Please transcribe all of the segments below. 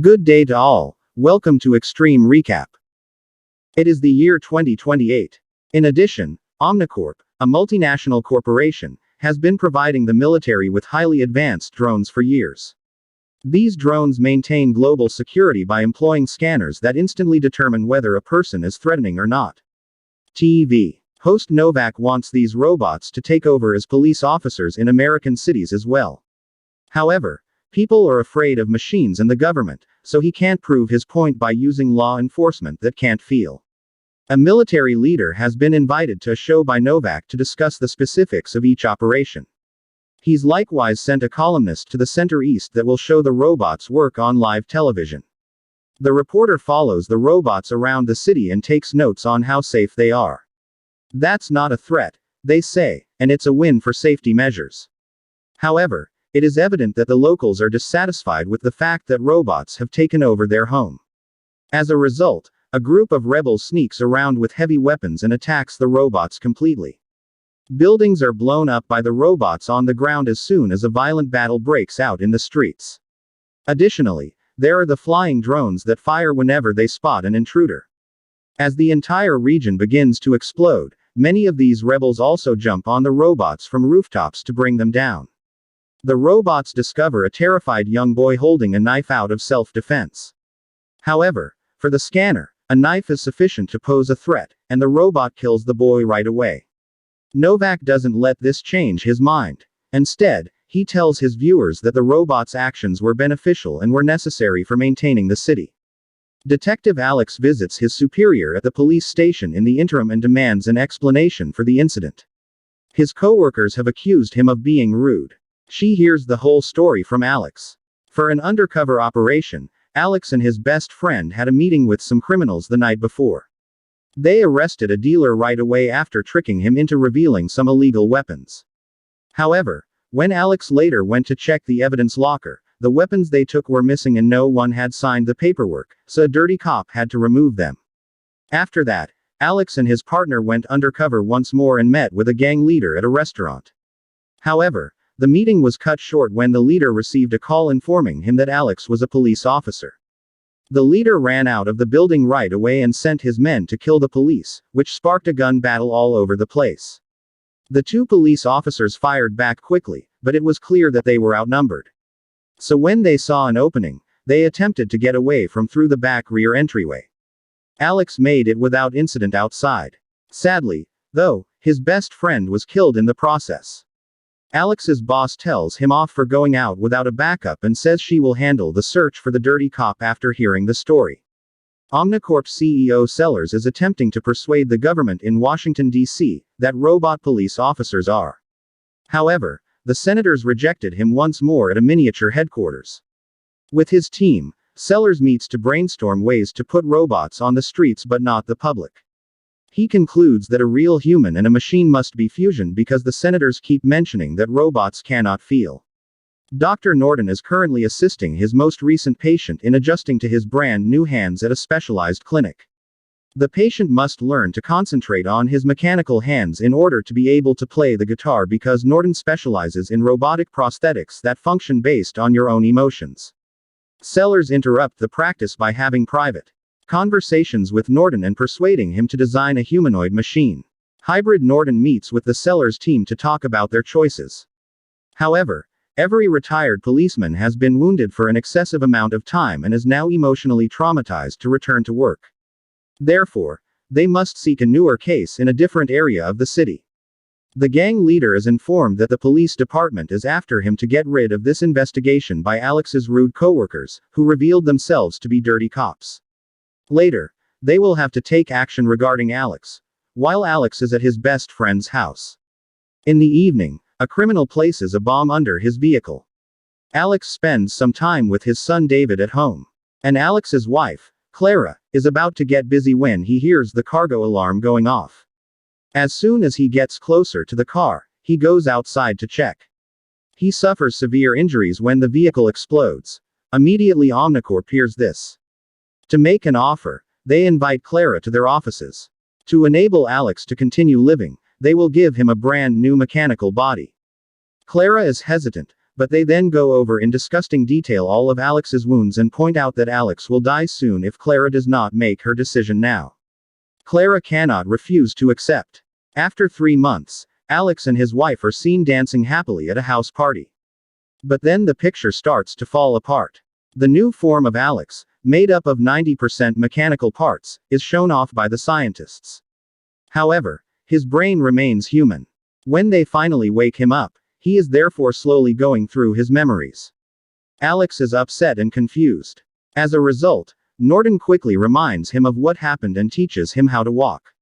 Good day to all. Welcome to Extreme Recap. It is the year 2028. In addition, OmniCorp, a multinational corporation, has been providing the military with highly advanced drones for years. These drones maintain global security by employing scanners that instantly determine whether a person is threatening or not. TV host Novak wants these robots to take over as police officers in American cities as well. However, people are afraid of machines and the government, so he can't prove his point by using law enforcement that can't feel. A military leader has been invited to a show by Novak to discuss the specifics of each operation. He's likewise sent a columnist to the Center East that will show the robots work on live television. The reporter follows the robots around the city and takes notes on how safe they are. That's not a threat, they say, and it's a win for safety measures. However, it is evident that the locals are dissatisfied with the fact that robots have taken over their home. As a result, a group of rebels sneaks around with heavy weapons and attacks the robots completely. Buildings are blown up by the robots on the ground as soon as a violent battle breaks out in the streets. Additionally, there are the flying drones that fire whenever they spot an intruder. As the entire region begins to explode, many of these rebels also jump on the robots from rooftops to bring them down. The robots discover a terrified young boy holding a knife out of self-defense. However, for the scanner, a knife is sufficient to pose a threat, and the robot kills the boy right away. Novak doesn't let this change his mind. Instead, he tells his viewers that the robot's actions were beneficial and were necessary for maintaining the city. Detective Alex visits his superior at the police station in the interim and demands an explanation for the incident. His coworkers have accused him of being rude. She hears the whole story from Alex. For an undercover operation, Alex and his best friend had a meeting with some criminals the night before. They arrested a dealer right away after tricking him into revealing some illegal weapons. However, when Alex later went to check the evidence locker, the weapons they took were missing and no one had signed the paperwork, so a dirty cop had to remove them. After that, Alex and his partner went undercover once more and met with a gang leader at a restaurant. However, the meeting was cut short when the leader received a call informing him that Alex was a police officer. The leader ran out of the building right away and sent his men to kill the police, which sparked a gun battle all over the place. The two police officers fired back quickly, but it was clear that they were outnumbered. So when they saw an opening, they attempted to get away from through the back rear entryway. Alex made it without incident outside. Sadly, though, his best friend was killed in the process. Alex's boss tells him off for going out without a backup and says she will handle the search for the dirty cop after hearing the story. OmniCorp CEO Sellers is attempting to persuade the government in Washington, D.C., that robot police officers are. However, the senators rejected him once more at a miniature headquarters. With his team, Sellers meets to brainstorm ways to put robots on the streets but not the public. He concludes that a real human and a machine must be fusioned because the senators keep mentioning that robots cannot feel. Dr. Norton is currently assisting his most recent patient in adjusting to his brand new hands at a specialized clinic. The patient must learn to concentrate on his mechanical hands in order to be able to play the guitar because Norton specializes in robotic prosthetics that function based on your own emotions. Sellers interrupt the practice by having private conversations with Norton and persuading him to design a humanoid machine. Hybrid Norton meets with the Sellers team to talk about their choices. However, every retired policeman has been wounded for an excessive amount of time and is now emotionally traumatized to return to work. Therefore, they must seek a newer case in a different area of the city. The gang leader is informed that the police department is after him to get rid of this investigation by Alex's rude coworkers, who revealed themselves to be dirty cops. Later, they will have to take action regarding Alex, while Alex is at his best friend's house. In the evening, a criminal places a bomb under his vehicle. Alex spends some time with his son David at home. And Alex's wife, Clara, is about to get busy when he hears the cargo alarm going off. As soon as he gets closer to the car, he goes outside to check. He suffers severe injuries when the vehicle explodes. Immediately OmniCorp hears this. To make an offer, they invite Clara to their offices. To enable Alex to continue living, they will give him a brand new mechanical body. Clara is hesitant, but they then go over in disgusting detail all of Alex's wounds and point out that Alex will die soon if Clara does not make her decision now. Clara cannot refuse to accept. After 3 months, Alex and his wife are seen dancing happily at a house party. But then the picture starts to fall apart. The new form of Alex, made up of 90% mechanical parts, is shown off by the scientists. However, his brain remains human. When they finally wake him up, he is therefore slowly going through his memories. Alex is upset and confused. As a result, Norden quickly reminds him of what happened and teaches him how to walk.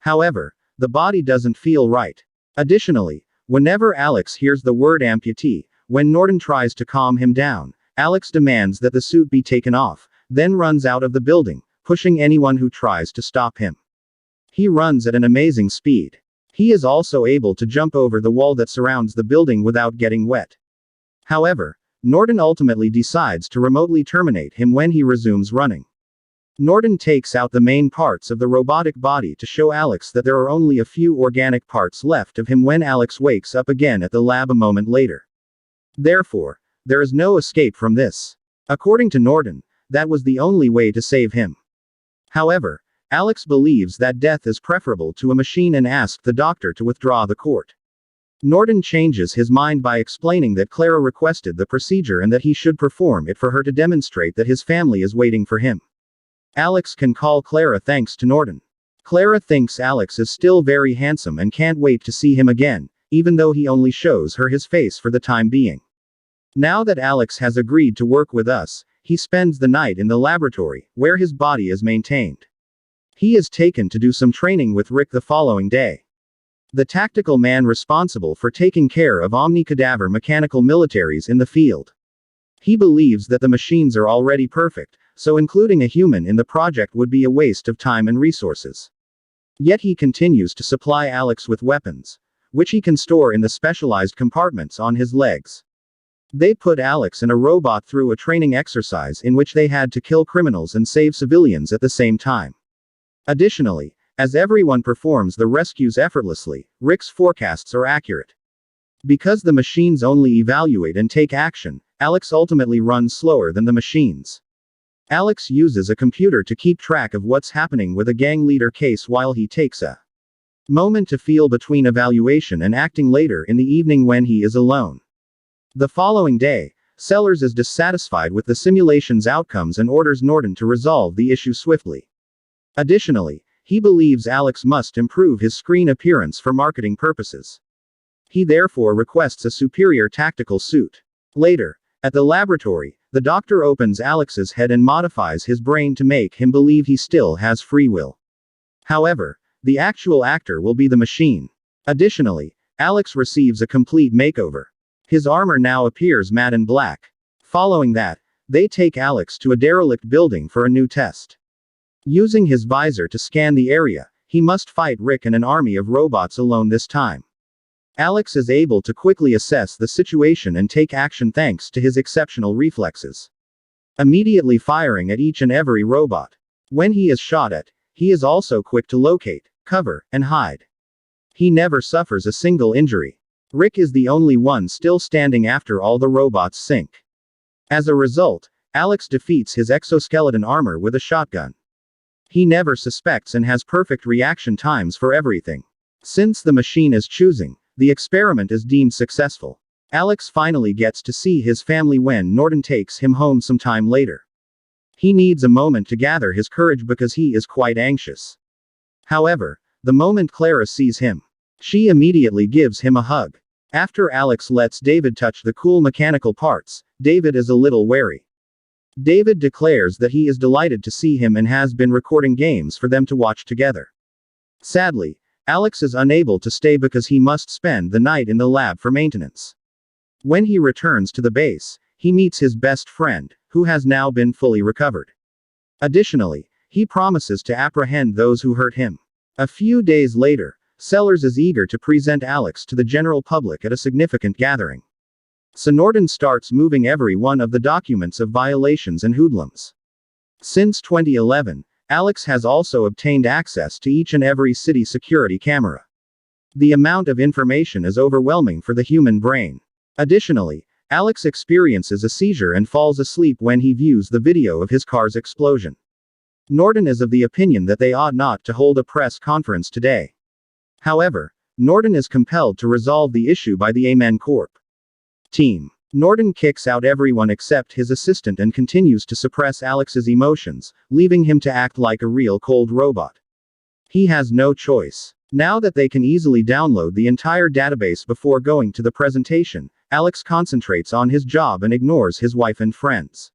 However, the body doesn't feel right. Additionally, whenever Alex hears the word amputee, when Norden tries to calm him down, Alex demands that the suit be taken off, then runs out of the building, pushing anyone who tries to stop him. He runs at an amazing speed. He is also able to jump over the wall that surrounds the building without getting wet. However, Norden ultimately decides to remotely terminate him when he resumes running. Norden takes out the main parts of the robotic body to show Alex that there are only a few organic parts left of him when Alex wakes up again at the lab a moment later. Therefore, there is no escape from this. According to Norden, that was the only way to save him. However, Alex believes that death is preferable to a machine and asks the doctor to withdraw the court. Norden changes his mind by explaining that Clara requested the procedure and that he should perform it for her to demonstrate that his family is waiting for him. Alex can call Clara thanks to Norden. Clara thinks Alex is still very handsome and can't wait to see him again, even though he only shows her his face for the time being. Now that Alex has agreed to work with us, he spends the night in the laboratory, where his body is maintained. He is taken to do some training with Rick the following day. The tactical man responsible for taking care of omni-cadaver mechanical militaries in the field. He believes that the machines are already perfect, so including a human in the project would be a waste of time and resources. Yet he continues to supply Alex with weapons, which he can store in the specialized compartments on his legs. They put Alex and a robot through a training exercise in which they had to kill criminals and save civilians at the same time. Additionally, as everyone performs the rescues effortlessly, Rick's forecasts are accurate. Because the machines only evaluate and take action, Alex ultimately runs slower than the machines. Alex uses a computer to keep track of what's happening with a gang leader case while he takes a moment to feel between evaluation and acting later in the evening when he is alone. The following day, Sellers is dissatisfied with the simulation's outcomes and orders Norden to resolve the issue swiftly. Additionally, he believes Alex must improve his screen appearance for marketing purposes. He therefore requests a superior tactical suit. Later, at the laboratory, the doctor opens Alex's head and modifies his brain to make him believe he still has free will. However, the actual actor will be the machine. Additionally, Alex receives a complete makeover. His armor now appears matte and black. Following that, they take Alex to a derelict building for a new test. Using his visor to scan the area, he must fight Rick and an army of robots alone this time. Alex is able to quickly assess the situation and take action thanks to his exceptional reflexes. Immediately firing at each and every robot. When he is shot at, he is also quick to locate, cover, and hide. He never suffers a single injury. Rick is the only one still standing after all the robots sink. As a result, Alex defeats his exoskeleton armor with a shotgun. He never suspects and has perfect reaction times for everything. Since the machine is choosing, the experiment is deemed successful. Alex finally gets to see his family when Norden takes him home some time later. He needs a moment to gather his courage because he is quite anxious. However, the moment Clara sees him, she immediately gives him a hug. After Alex lets David touch the cool mechanical parts, David is a little wary. David declares that he is delighted to see him and has been recording games for them to watch together. Sadly, Alex is unable to stay because he must spend the night in the lab for maintenance. When he returns to the base, he meets his best friend, who has now been fully recovered. Additionally, he promises to apprehend those who hurt him. A few days later, Sellers is eager to present Alex to the general public at a significant gathering. So Norden starts moving every one of the documents of violations and hoodlums. Since 2011, Alex has also obtained access to each and every city security camera. The amount of information is overwhelming for the human brain. Additionally, Alex experiences a seizure and falls asleep when he views the video of his car's explosion. Norton is of the opinion that they ought not to hold a press conference today. However, Norton is compelled to resolve the issue by the OmniCorp team. Norton kicks out everyone except his assistant and continues to suppress Alex's emotions, leaving him to act like a real cold robot. He has no choice. Now that they can easily download the entire database before going to the presentation, Alex concentrates on his job and ignores his wife and friends.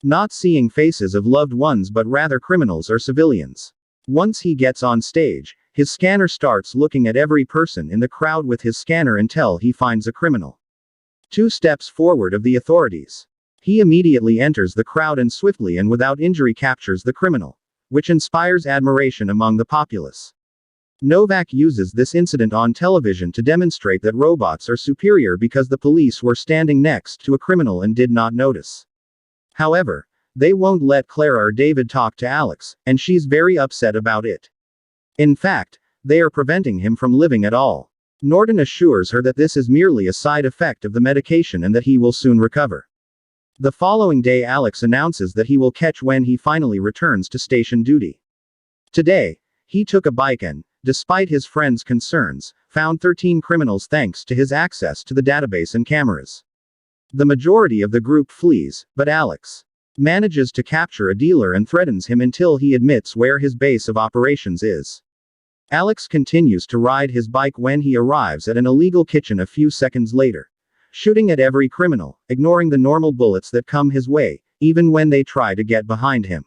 Not seeing faces of loved ones but rather criminals or civilians. Once he gets on stage, his scanner starts looking at every person in the crowd with his scanner until he finds a criminal. 2 steps forward of the authorities. He immediately enters the crowd and swiftly and without injury captures the criminal, which inspires admiration among the populace. Novak uses this incident on television to demonstrate that robots are superior because the police were standing next to a criminal and did not notice. However, they won't let Clara or David talk to Alex, and she's very upset about it. In fact, they are preventing him from living at all. Norton assures her that this is merely a side effect of the medication and that he will soon recover. The following day Alex announces that he will catch when he finally returns to station duty. Today, he took a bike and, despite his friends' concerns, found 13 criminals thanks to his access to the database and cameras. The majority of the group flees, but Alex manages to capture a dealer and threatens him until he admits where his base of operations is. Alex continues to ride his bike when he arrives at an illegal kitchen a few seconds later, shooting at every criminal, ignoring the normal bullets that come his way, even when they try to get behind him.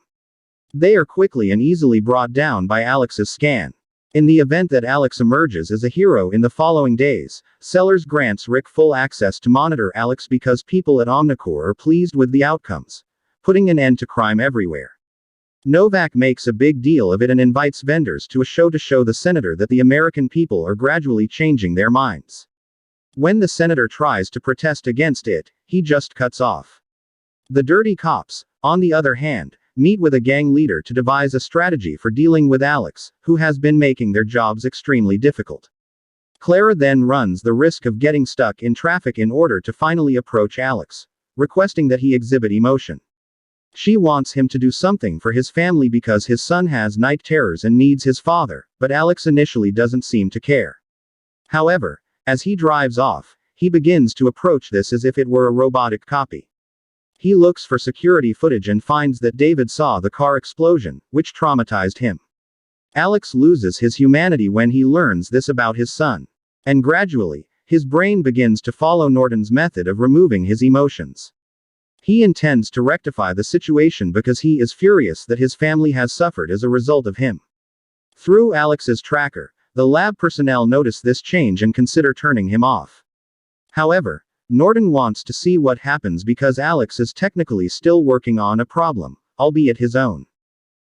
They are quickly and easily brought down by Alex's scan. In the event that Alex emerges as a hero in the following days, Sellers grants Rick full access to monitor Alex because people at OmniCorp are pleased with the outcomes, putting an end to crime everywhere. Novak makes a big deal of it and invites vendors to a show to show the senator that the American people are gradually changing their minds. When the senator tries to protest against it, he just cuts off. The dirty cops, on the other hand, meet with a gang leader to devise a strategy for dealing with Alex, who has been making their jobs extremely difficult. Clara then runs the risk of getting stuck in traffic in order to finally approach Alex, requesting that he exhibit emotion. She wants him to do something for his family because his son has night terrors and needs his father, but Alex initially doesn't seem to care. However, as he drives off, he begins to approach this as if it were a robotic copy. He looks for security footage and finds that David saw the car explosion, which traumatized him. Alex loses his humanity when he learns this about his son. And gradually, his brain begins to follow Norton's method of removing his emotions. He intends to rectify the situation because he is furious that his family has suffered as a result of him. Through Alex's tracker, the lab personnel notice this change and consider turning him off. However, Norton wants to see what happens because Alex is technically still working on a problem, albeit his own.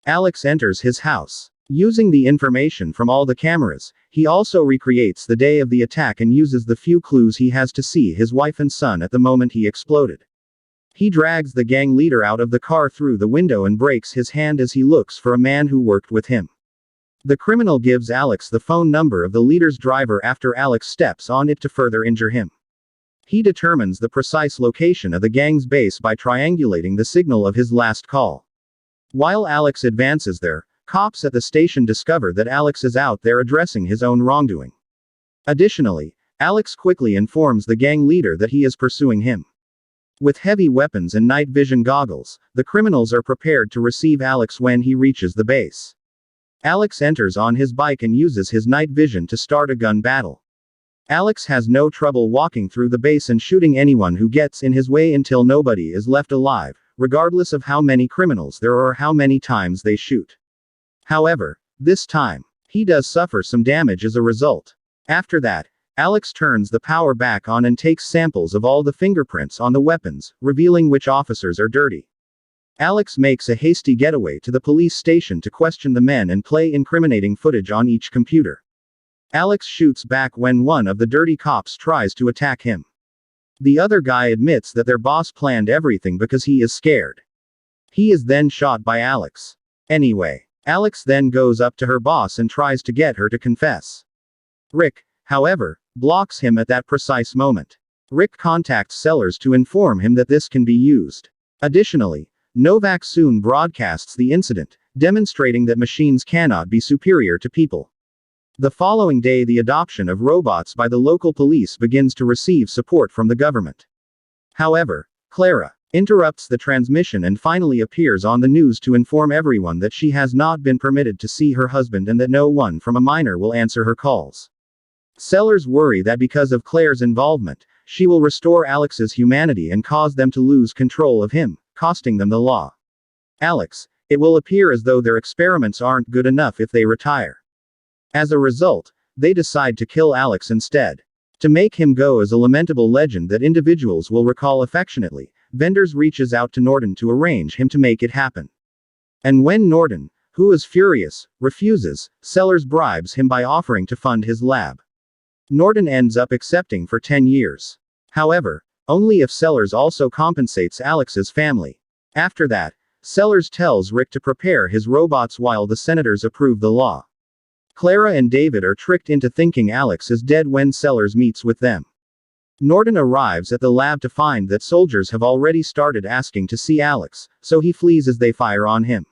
Alex enters his house. Using the information from all the cameras, he also recreates the day of the attack and uses the few clues he has to see his wife and son at the moment he exploded. He drags the gang leader out of the car through the window and breaks his hand as he looks for a man who worked with him. The criminal gives Alex the phone number of the leader's driver after Alex steps on it to further injure him. He determines the precise location of the gang's base by triangulating the signal of his last call. While Alex advances there, cops at the station discover that Alex is out there addressing his own wrongdoing. Additionally, Alex quickly informs the gang leader that he is pursuing him. With heavy weapons and night vision goggles, the criminals are prepared to receive Alex when he reaches the base. Alex enters on his bike and uses his night vision to start a gun battle. Alex has no trouble walking through the base and shooting anyone who gets in his way until nobody is left alive, regardless of how many criminals there are or how many times they shoot. However, this time, he does suffer some damage as a result. After that, Alex turns the power back on and takes samples of all the fingerprints on the weapons, revealing which officers are dirty. Alex makes a hasty getaway to the police station to question the men and play incriminating footage on each computer. Alex shoots back when one of the dirty cops tries to attack him. The other guy admits that their boss planned everything because he is scared. He is then shot by Alex. Anyway, Alex then goes up to her boss and tries to get her to confess. Rick, however, blocks him at that precise moment. Rick contacts sellers to inform him that this can be used. Additionally, Novak soon broadcasts the incident, demonstrating that machines cannot be superior to people. The following day, the adoption of robots by the local police begins to receive support from the government. However, Clara interrupts the transmission and finally appears on the news to inform everyone that she has not been permitted to see her husband and that no one from a minor will answer her calls. Sellers worry that because of Claire's involvement, she will restore Alex's humanity and cause them to lose control of him, costing them the law. Alex, it will appear as though their experiments aren't good enough if they retire. As a result, they decide to kill Alex instead. To make him go as a lamentable legend that individuals will recall affectionately, Vendors reaches out to Norton to arrange him to make it happen. And when Norton, who is furious, refuses, Sellers bribes him by offering to fund his lab. Norton ends up accepting for 10 years. However, only if Sellers also compensates Alex's family. After that, Sellers tells Rick to prepare his robots while the senators approve the law. Clara and David are tricked into thinking Alex is dead when Sellers meets with them. Norton arrives at the lab to find that soldiers have already started asking to see Alex, so he flees as they fire on him.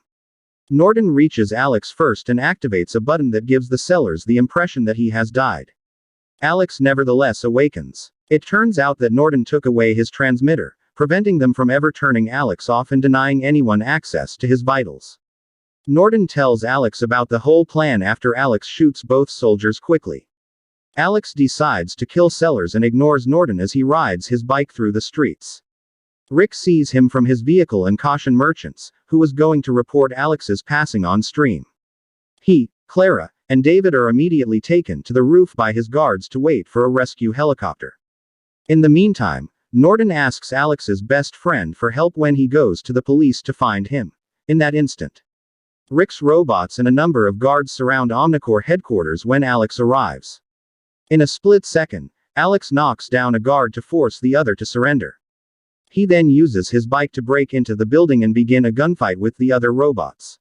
Norton reaches Alex first and activates a button that gives the Sellers the impression that he has died. Alex nevertheless awakens. It turns out that Norton took away his transmitter, preventing them from ever turning Alex off and denying anyone access to his vitals. Norton tells Alex about the whole plan after Alex shoots both soldiers quickly. Alex decides to kill Sellers and ignores Norton as he rides his bike through the streets. Rick sees him from his vehicle and caution merchants, who was going to report Alex's passing on stream. He, Clara, and David are immediately taken to the roof by his guards to wait for a rescue helicopter. In the meantime, Norton asks Alex's best friend for help when he goes to the police to find him. In that instant, Rick's robots and a number of guards surround OmniCorp headquarters when Alex arrives. In a split second, Alex knocks down a guard to force the other to surrender. He then uses his bike to break into the building and begin a gunfight with the other robots.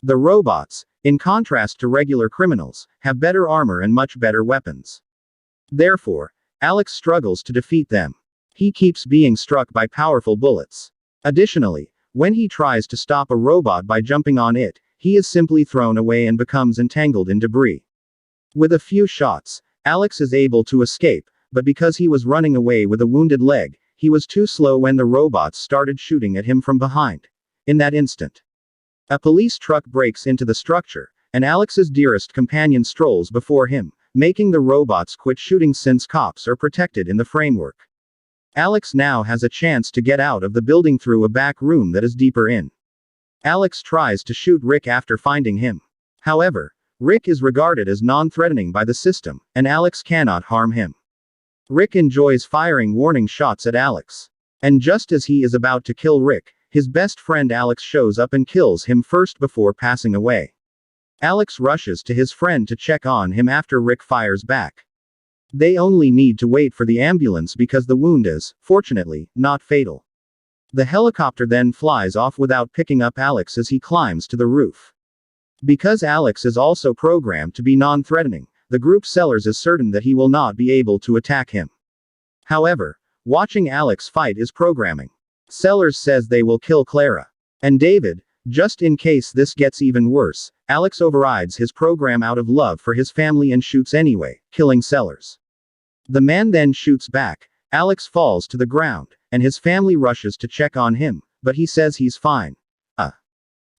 The robots, in contrast to regular criminals, have better armor and much better weapons. Therefore, Alex struggles to defeat them. He keeps being struck by powerful bullets. Additionally, when he tries to stop a robot by jumping on it, he is simply thrown away and becomes entangled in debris. With a few shots, Alex is able to escape, but because he was running away with a wounded leg, he was too slow when the robots started shooting at him from behind. In that instant, a police truck breaks into the structure, and Alex's dearest companion strolls before him, making the robots quit shooting since cops are protected in the framework. Alex now has a chance to get out of the building through a back room that is deeper in. Alex tries to shoot Rick after finding him. However, Rick is regarded as non-threatening by the system, and Alex cannot harm him. Rick enjoys firing warning shots at Alex. And just as he is about to kill Rick, his best friend Alex shows up and kills him first before passing away. Alex rushes to his friend to check on him after Rick fires back. They only need to wait for the ambulance because the wound is, fortunately, not fatal. The helicopter then flies off without picking up Alex as he climbs to the roof. Because Alex is also programmed to be non-threatening, the group Sellers is certain that he will not be able to attack him. However, watching Alex fight is programming. Sellers says they will kill Clara and David, just in case this gets even worse. Alex overrides his program out of love for his family and shoots anyway, killing Sellers. The man then shoots back. Alex falls to the ground, and his family rushes to check on him, but he says he's fine. A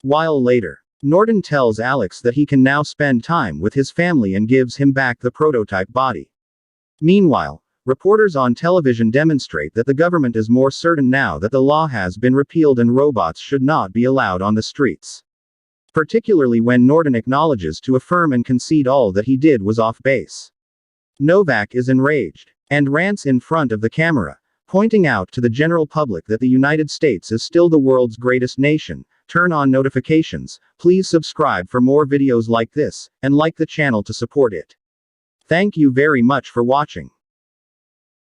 while later, Norton tells Alex that he can now spend time with his family and gives him back the prototype body. Meanwhile, reporters on television demonstrate that the government is more certain now that the law has been repealed and robots should not be allowed on the streets. Particularly when Norton acknowledges to affirm and concede all that he did was off base. Novak is enraged, and rants in front of the camera, pointing out to the general public that the United States is still the world's greatest nation. Turn on notifications, please subscribe for more videos like this, and like the channel to support it. Thank you very much for watching.